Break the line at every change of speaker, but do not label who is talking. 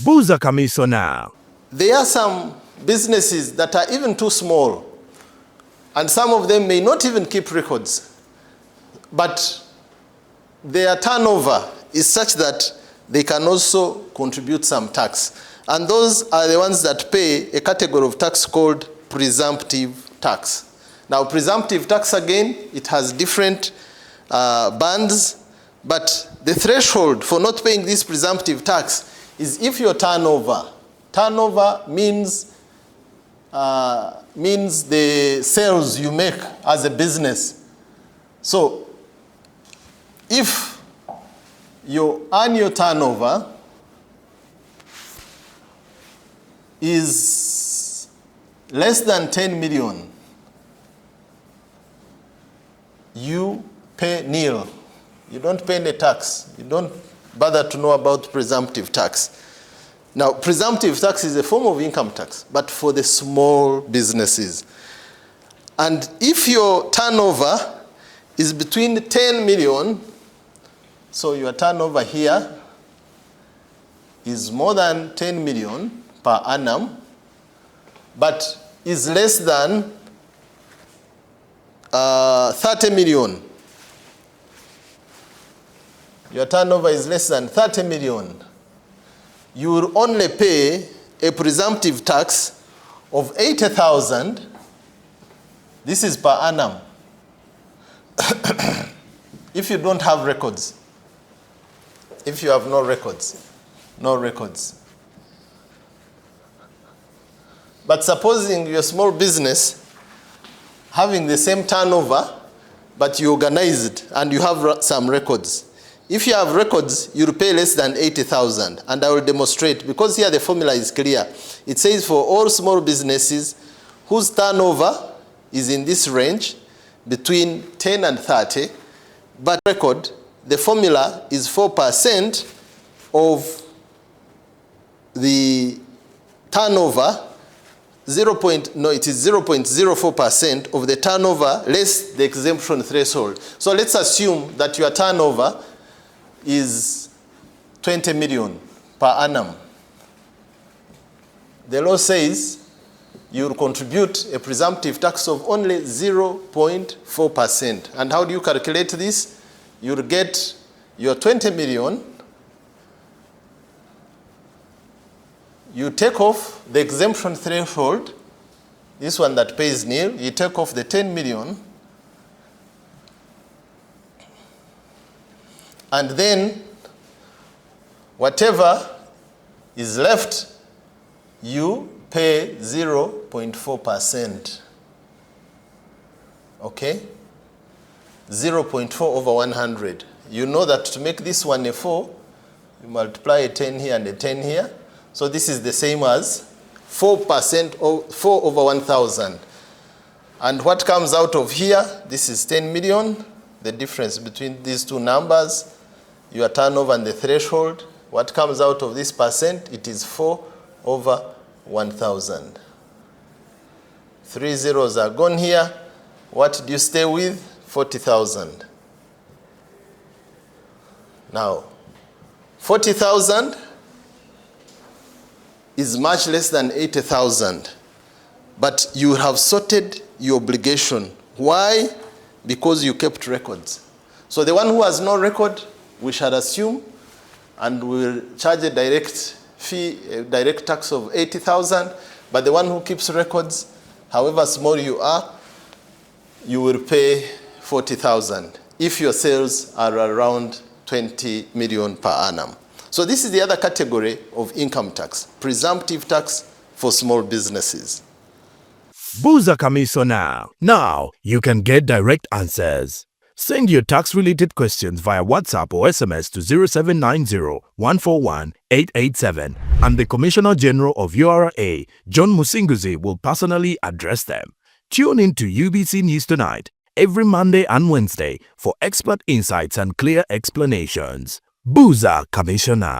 Buuza Kamisona.
There are some businesses that are even too small, and some of them may not even keep records, but their turnover is such that they can also contribute some tax. And those are the ones that pay a category of tax called presumptive tax. Now, presumptive tax, again, it has different bands, but the threshold for not paying this presumptive tax is if your turnover means the sales you make as a business. So if your annual turnover is less than 10 million, you pay nil. You don't pay any tax. You don't bother to know about presumptive tax. Now, presumptive tax is a form of income tax, but for the small businesses. And if your turnover is between 10 million, so your turnover here is more than 10 million per annum, but is less than 30 million. Your turnover is less than 30 million. You will only pay a presumptive tax of 80,000. This is per annum. If you don't have records. If you have no records. But supposing you're a small business having the same turnover, but you organize it and you have some records. If you have records, you'll pay less than 80,000. And I will demonstrate, because here the formula is clear. It says for all small businesses whose turnover is in this range, between 10 and 30, but record, the formula is 4% of the turnover, it is 0.04% of the turnover less the exemption threshold. So let's assume that your turnover is 20 million per annum. The law says you will contribute a presumptive tax of only 0.4%. And how do you calculate this? You'll get your 20 million, you take off the exemption threshold, this one that pays nil, you take off the 10 million, and then whatever is left, you pay 0.4%. Okay? 0.4 over 100. You know that to make this one a 4, you multiply a 10 here and a 10 here. So this is the same as 4% or 4 over 1,000. And what comes out of here, this is 10 million. The difference between these two numbers, your turnover and the threshold, what comes out of this percent, it is 4 over 1,000. 3 zeros are gone here. What do you stay with? 40,000. Now, 40,000 is much less than 80,000, but you have sorted your obligation. Why? Because you kept records. So the one who has no record, we shall assume, and we will charge a direct fee, a direct tax of 80,000, but the one who keeps records, however small you are, you will pay 40,000 if your sales are around 20 million per annum. So this is the other category of income tax, presumptive tax for small businesses.
Buuza Kamisona. Now you can get direct answers. Send your tax-related questions via WhatsApp or SMS to 0790-141-887, and the Commissioner General of URA, John Musinguzi, will personally address them. Tune in to UBC News Tonight every Monday and Wednesday for expert insights and clear explanations. Buuza Kamisona.